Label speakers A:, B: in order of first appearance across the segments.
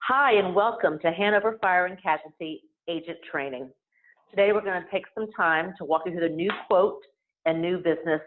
A: Hi, and welcome to Hanover Fire and Casualty Agent Training. Today we're going to take some time to walk you through the new quote and new business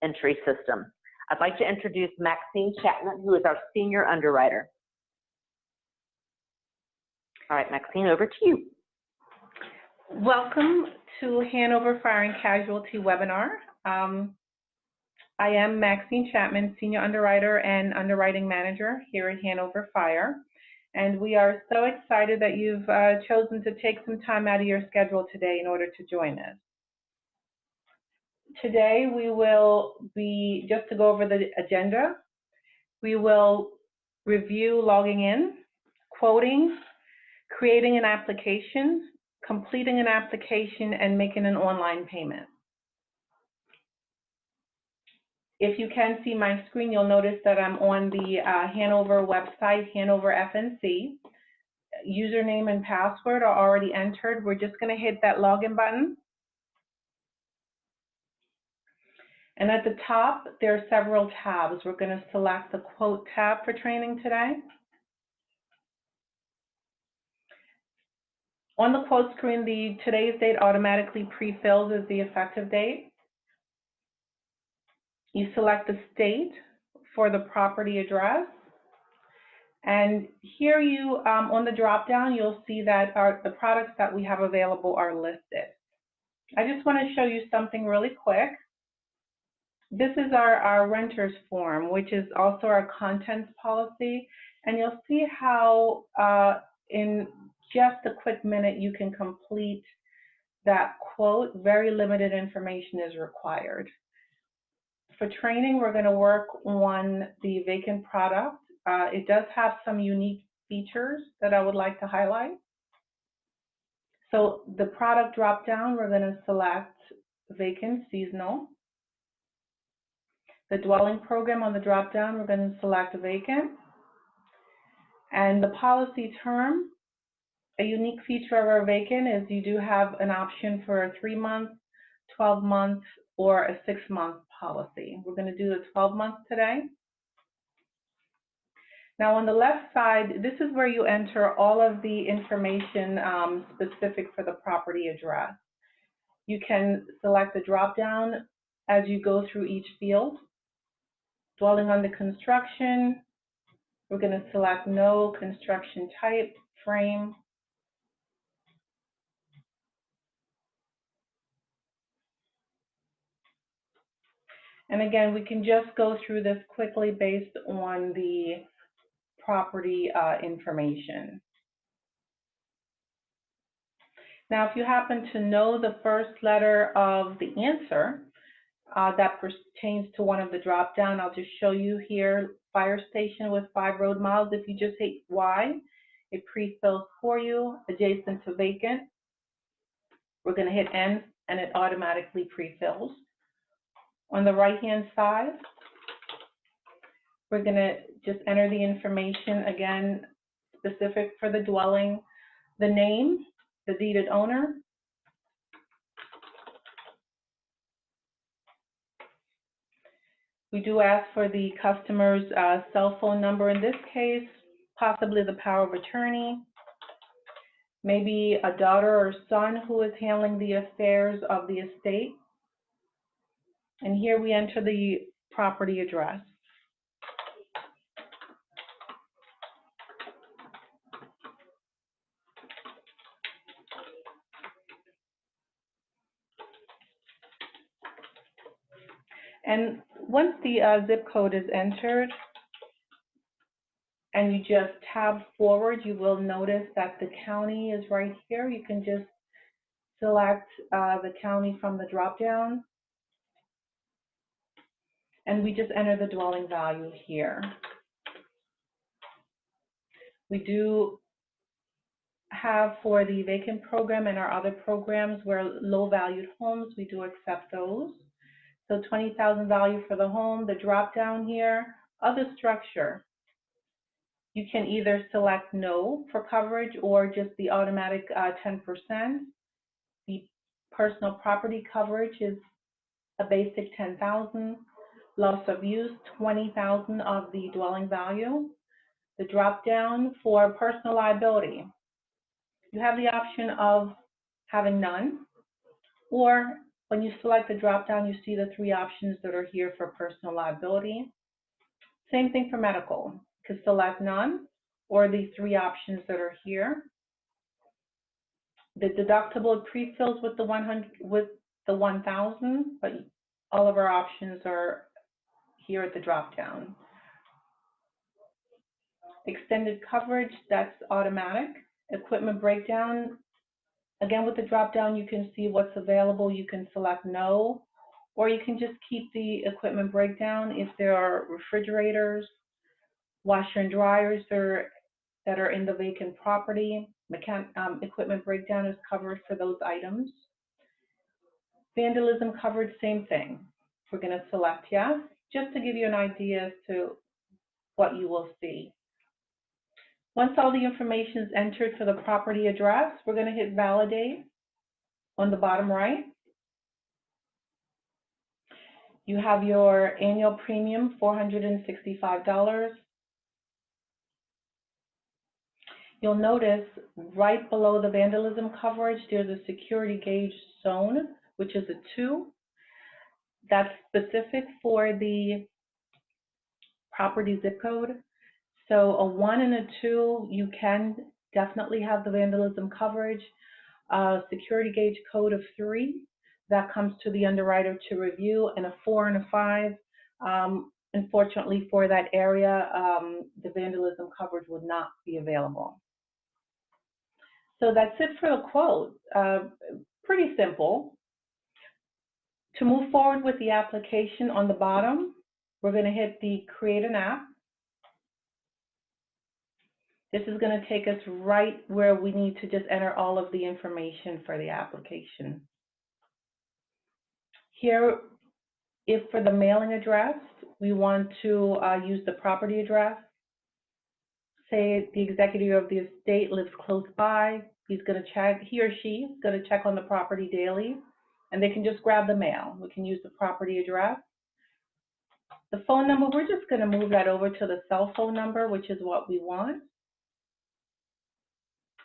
A: entry system. I'd like to introduce Maxine Chapman, who is our senior underwriter. All right, Maxine, over to you.
B: Welcome to Hanover Fire and Casualty webinar. I am Maxine Chapman, Senior Underwriter and Underwriting Manager here at Hanover Fire. And we are so excited that you've chosen to take some time out of your schedule today in order to join us. Today we will be, just to go over the agenda, we will review logging in, quoting, creating an application, completing an application, and making an online payment. If you can see my screen, you'll notice that I'm on the Hanover website, Hanover FNC. Username and password are already entered. We're just going to hit that login button. And at the top, there are several tabs. We're going to select the quote tab for training today. On the quote screen, the today's date automatically pre-fills as the effective date. You select the state for the property address. And here you, on the drop-down, you'll see that the products that we have available are listed. I just want to show you something really quick. This is our renter's form, which is also our contents policy. And you'll see how in just a quick minute you can complete that quote. Very limited information is required. For training, we're going to work on the vacant product. It does have some unique features that I would like to highlight. So the product drop-down, we're going to select vacant seasonal. The dwelling program on the drop-down, we're going to select vacant. And the policy term, a unique feature of our vacant is you do have an option for a 3-month, 12-month, or a 6-month policy. We're going to do the 12 months today. Now on the left side, this is where you enter all of the information specific for the property address. You can select the drop-down as you go through each field. Dwelling under construction, we're going to select no, construction type, frame. And again, we can just go through this quickly based on the property information. Now, if you happen to know the first letter of the answer that pertains to one of the drop-down, I'll just show you here, fire station with 5 road miles. If you just hit Y, it pre-fills for you, adjacent to vacant. We're going to hit N, and it automatically pre-fills. On the right-hand side, we're going to just enter the information, again, specific for the dwelling, the name, the deeded owner, we do ask for the customer's cell phone number in this case, possibly the power of attorney, maybe a daughter or son who is handling the affairs of the estate. And here we enter the property address. And once the zip code is entered and you just tab forward, you will notice that the county is right here. You can just select the county from the drop-down. And we just enter the dwelling value here. We do have for the vacant program and our other programs where low valued homes, we do accept those. So 20,000 value for the home, the drop down here, other structure. You can either select no for coverage or just the automatic 10%. The personal property coverage is a basic 10,000. Loss of use, 20,000 of the dwelling value. The drop-down for personal liability. You have the option of having none, or when you select the drop-down, you see the three options that are here for personal liability. Same thing for medical. You could select none, or the three options that are here. The deductible pre-fills with the 1,000, but all of our options are here at the drop-down. Extended coverage, that's automatic. Equipment breakdown, again with the drop-down you can see what's available. You can select no, or you can just keep the equipment breakdown if there are refrigerators, washer and dryers that are in the vacant property. Equipment breakdown is covered for those items. Vandalism coverage, same thing. We're going to select yes, just to give you an idea as to what you will see. Once all the information is entered for the property address, we're going to hit validate on the bottom right. You have your annual premium, $465. You'll notice right below the vandalism coverage, there's a security gauge zone, which is a 2. That's specific for the property zip code. So a 1 and a 2, you can definitely have the vandalism coverage. Security gauge code of 3, that comes to the underwriter to review, and a 4 and a 5. Unfortunately for that area, the vandalism coverage would not be available. So that's it for the quote. Pretty simple. To move forward with the application, on the bottom, we're going to hit the Create an App. This is going to take us right where we need to just enter all of the information for the application. Here, if for the mailing address, we want to use the property address. Say the executive of the estate lives close by, he or she is going to check on the property daily, and they can just grab the mail. We can use the property address. The phone number, we're just going to move that over to the cell phone number, which is what we want.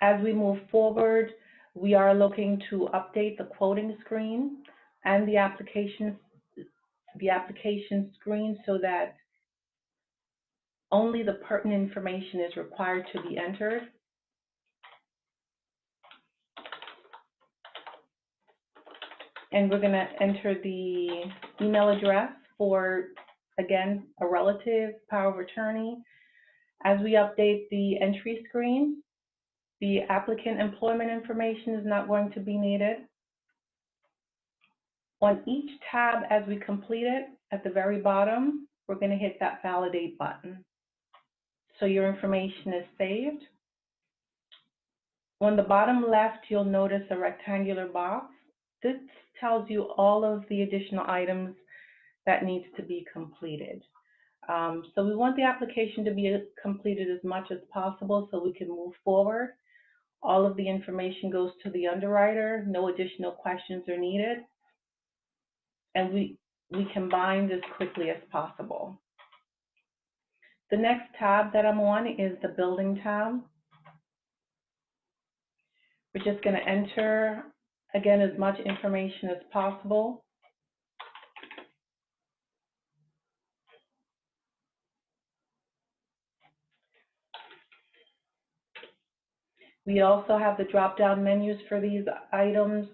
B: As we move forward, we are looking to update the quoting screen and the application screen so that only the pertinent information is required to be entered. And we're going to enter the email address for, again, a relative, power of attorney. As we update the entry screen, the applicant employment information is not going to be needed. On each tab, as we complete it, at the very bottom, we're going to hit that validate button. So your information is saved. On the bottom left, you'll notice a rectangular box. This tells you all of the additional items that needs to be completed. So we want the application to be completed as much as possible so we can move forward. All of the information goes to the underwriter. No additional questions are needed. And we combine as quickly as possible. The next tab that I'm on is the building tab. We're just going to enter, again, as much information as possible. We also have the drop-down menus for these items,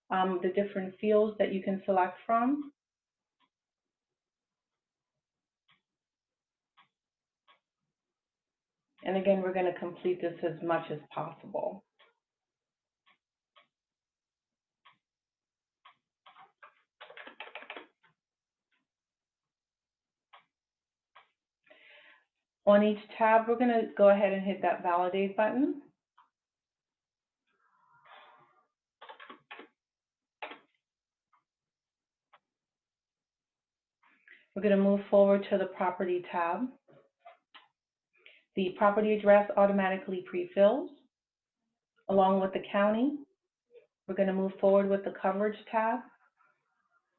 B: the different fields that you can select from. And again, we're going to complete this as much as possible. On each tab, we're going to go ahead and hit that validate button. We're going to move forward to the property tab. The property address automatically pre-fills along with the county. We're going to move forward with the coverage tab.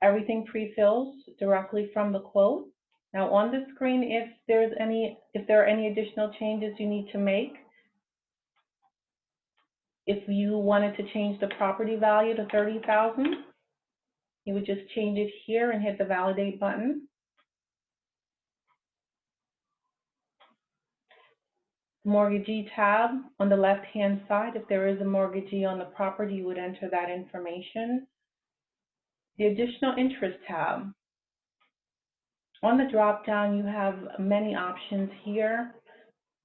B: Everything pre-fills directly from the quote, Now on the screen, if there are any additional changes you need to make, if you wanted to change the property value to $30,000, you would just change it here and hit the validate button. Mortgagee tab on the left-hand side, if there is a mortgagee on the property, you would enter that information. The additional interest tab. On the drop-down, you have many options here.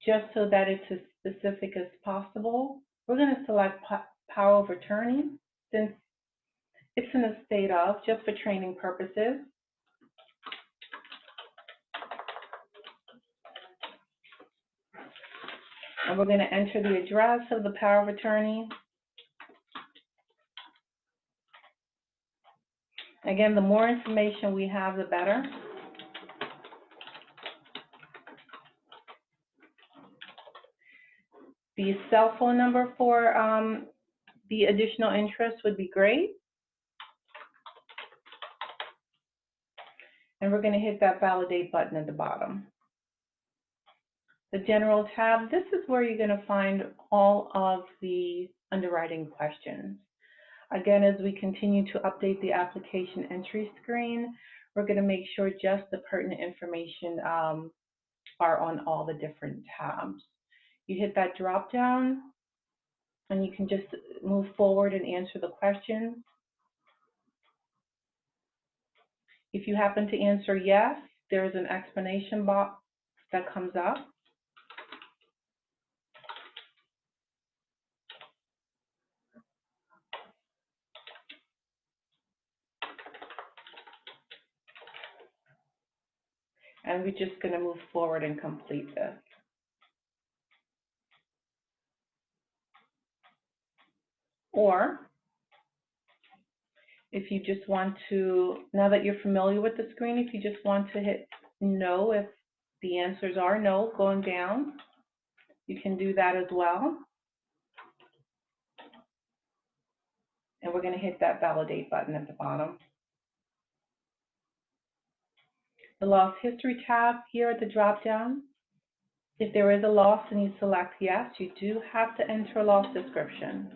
B: Just so that it's as specific as possible, we're going to select power of attorney, since it's in a state of, just for training purposes. And we're going to enter the address of the power of attorney. Again, the more information we have, the better. The cell phone number for the additional interest would be great. And we're going to hit that validate button at the bottom. The general tab, this is where you're going to find all of the underwriting questions. Again, as we continue to update the application entry screen, we're going to make sure just the pertinent information are on all the different tabs. You hit that drop down and you can just move forward and answer the questions. If you happen to answer yes, there's an explanation box that comes up. And we're just going to move forward and complete this. Or if you just want to, now that you're familiar with the screen, if you just want to hit no, if the answers are no, going down, you can do that as well. And we're going to hit that validate button at the bottom. The loss history tab here at the drop down. If there is a loss and you select yes, you do have to enter a loss description.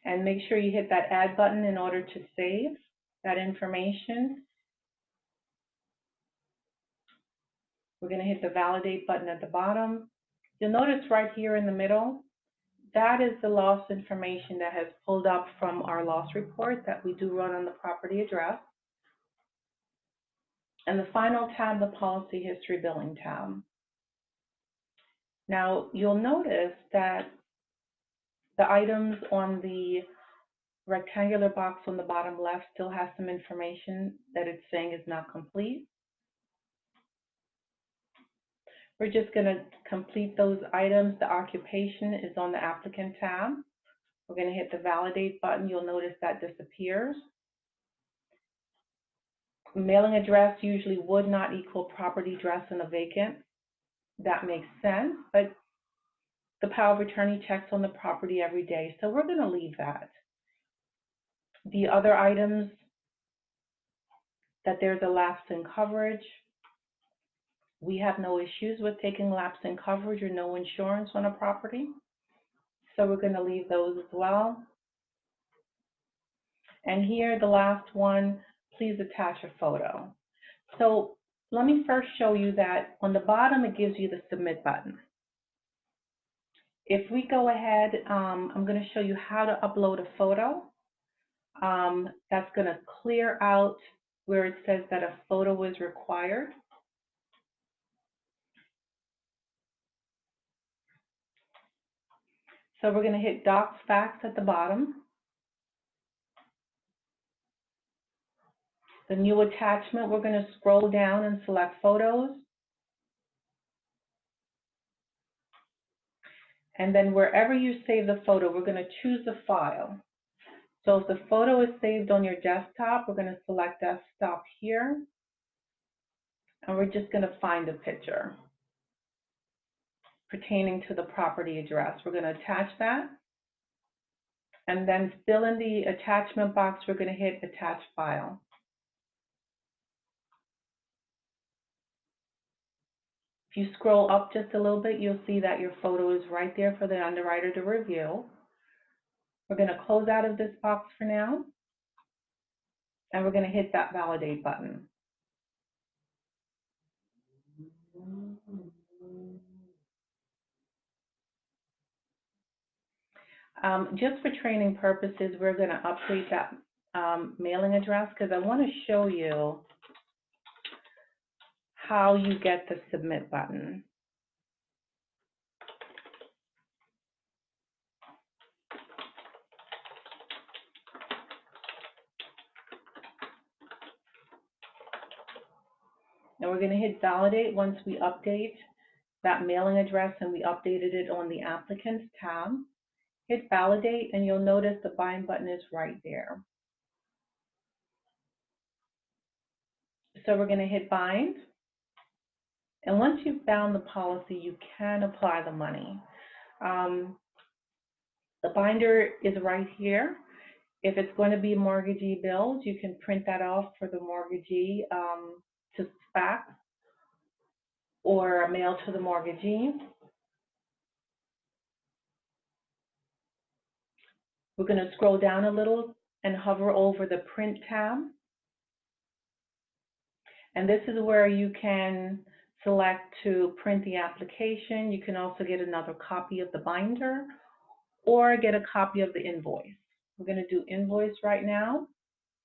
B: And make sure you hit that add button in order to save that information. We're going to hit the validate button at the bottom. You'll notice right here in the middle, that is the loss information that has pulled up from our loss report that we do run on the property address. And the final tab, the policy history billing tab. Now, you'll notice that the items on the rectangular box on the bottom left still has some information that it's saying is not complete. We're just going to complete those items. The occupation is on the applicant tab. We're going to hit the validate button. You'll notice that disappears. Mailing address usually would not equal property address in a vacant. That makes sense, but the power of attorney checks on the property every day, so we're going to leave that. The other items, that there's a lapse in coverage. We have no issues with taking lapse in coverage or no insurance on a property, so we're going to leave those as well. And here, the last one, please attach a photo. So let me first show you that on the bottom, it gives you the submit button. If we go ahead, I'm going to show you how to upload a photo. That's going to clear out where it says that a photo is required. So we're going to hit Docs Fax at the bottom. The new attachment, we're going to scroll down and select Photos. And then wherever you save the photo, we're going to choose the file. So if the photo is saved on your desktop, we're going to select Desktop here. And we're just going to find a picture. pertaining to the property address. We're going to attach that. And then still in the attachment box, we're going to hit Attach File. If you scroll up just a little bit, you'll see that your photo is right there for the underwriter to review. We're going to close out of this box for now, and we're going to hit that Validate button. Just for training purposes, we're going to update that mailing address because I want to show you how you get the Submit button. And we're going to hit Validate once we update that mailing address, and we updated it on the Applicants tab. Hit Validate, and you'll notice the Bind button is right there. So we're going to hit Bind. And once you've found the policy, you can apply the money. The binder is right here. If it's going to be mortgagee bills, you can print that off for the mortgagee to fax or mail to the mortgagee. We're going to scroll down a little and hover over the Print tab. And this is where you can select to print the application. You can also get another copy of the binder or get a copy of the invoice. We're going to do invoice right now.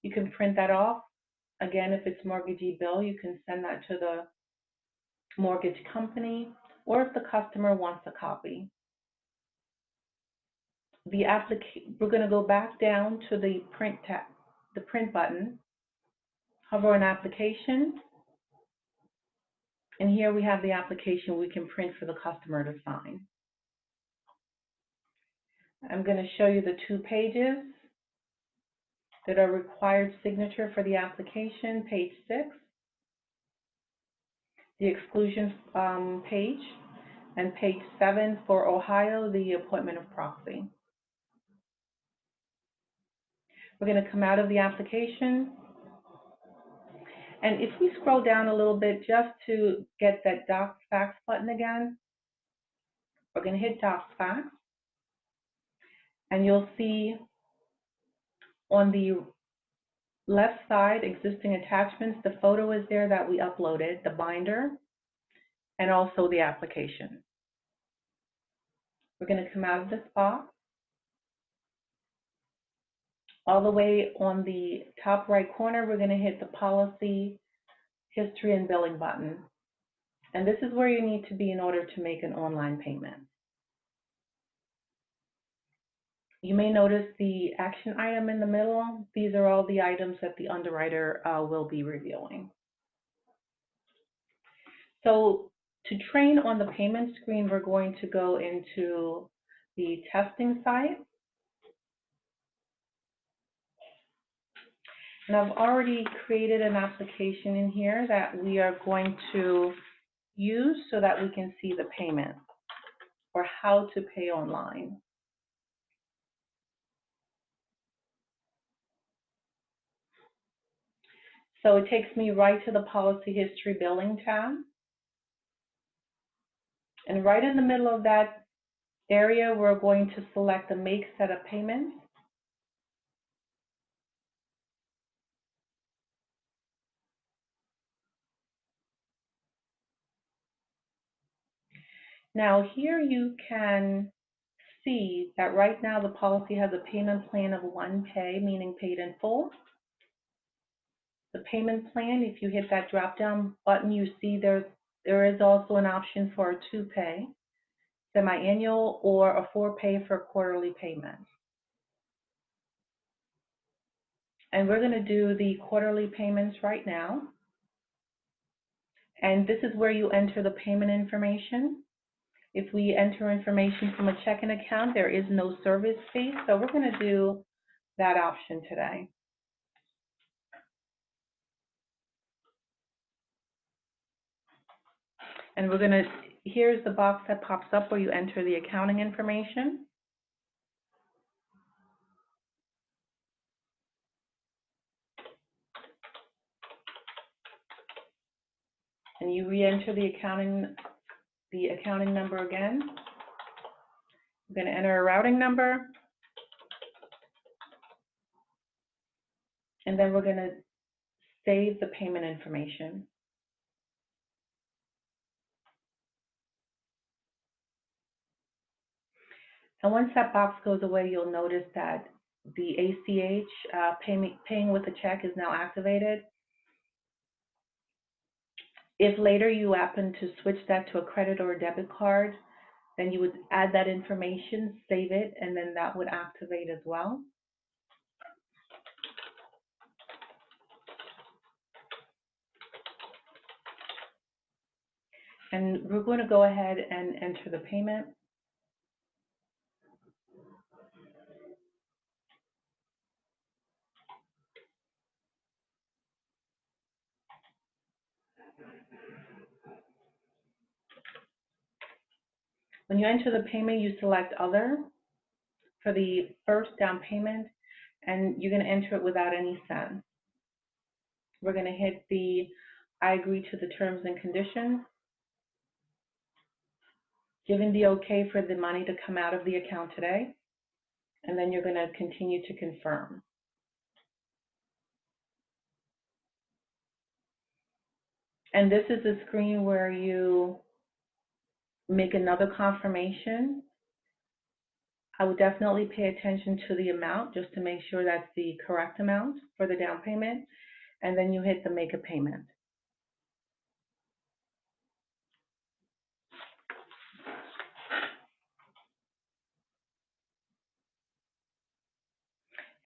B: You can print that off. Again, if it's mortgagee bill, you can send that to the mortgage company, or if the customer wants a copy. We're going to go back down to the Print tab, the Print button, hover on Application, and here we have the application we can print for the customer to sign. I'm going to show you the 2 pages that are required signature for the application, page 6, the exclusion page, and page 7 for Ohio, the appointment of proxy. We're going to come out of the application, and if we scroll down a little bit just to get that Docs Fax button again, we're going to hit Docs Fax, and you'll see on the left side, existing attachments, the photo is there that we uploaded, the binder, and also the application. We're going to come out of this box. All the way on the top right corner, we're going to hit the Policy, History, and Billing button. And this is where you need to be in order to make an online payment. You may notice the action item in the middle. These are all the items that the underwriter will be reviewing. So to train on the payment screen, we're going to go into the testing site. And I've already created an application in here that we are going to use so that we can see the payment or how to pay online. So it takes me right to the Policy History Billing tab. And right in the middle of that area, we're going to select the Make Setup Payments. Now here you can see that right now the policy has a payment plan of 1 pay, meaning paid in full. The payment plan, if you hit that drop-down button, you see there is also an option for a 2 pay, semi-annual, or a 4 pay for quarterly payment. And we're going to do the quarterly payments right now. And this is where you enter the payment information. If we enter information from a checking account, there is no service fee, so we're going to do that option today. And we're going to here's the box that pops up where you enter the accounting information. And you re-enter the accounting number again. You're going to enter a routing number. And then we're going to save the payment information. And once that box goes away, you'll notice that the ACH paying with a check is now activated. If later you happen to switch that to a credit or a debit card, then you would add that information, save it, and then that would activate as well. And we're going to go ahead and enter the payment. When you enter the payment, you select Other for the first down payment, and you're going to enter it without any cents. We're going to hit the I agree to the terms and conditions, giving the okay for the money to come out of the account today, and then you're going to continue to confirm. And this is the screen where you make another confirmation. I would definitely pay attention to the amount just to make sure that's the correct amount for the down payment, and then you hit the make a payment.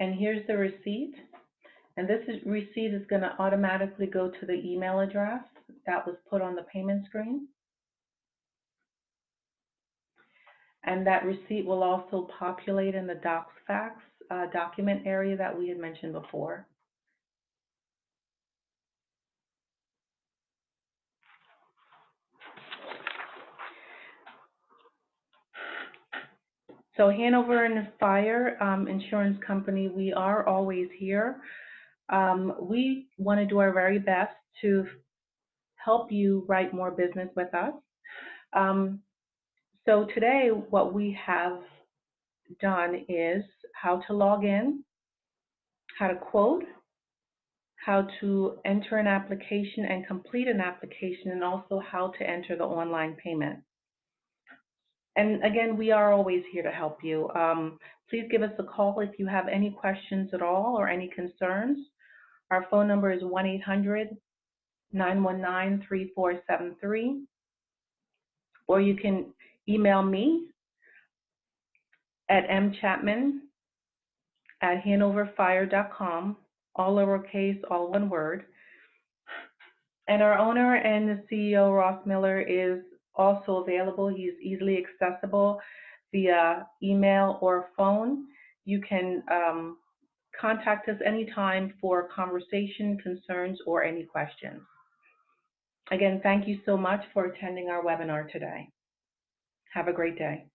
B: And here's the receipt. And this receipt is going to automatically go to the email address that was put on the payment screen. And that receipt will also populate in the docs fax document area that we had mentioned before. So Hanover and Fire Insurance Company, we are always here. We want to do our very best to help you write more business with us. So today what we have done is how to log in, how to quote, how to enter an application and complete an application, and also how to enter the online payment. And again, we are always here to help you. Please give us a call if you have any questions at all or any concerns. Our phone number is 1-800-919-3473, or you can email me at mchapman@hanoverfire.com, all lowercase, all one word. And our owner and the CEO, Ross Miller, is also available. He's easily accessible via email or phone. You can contact us anytime for conversation, concerns, or any questions. Again, thank you so much for attending our webinar today. Have a great day.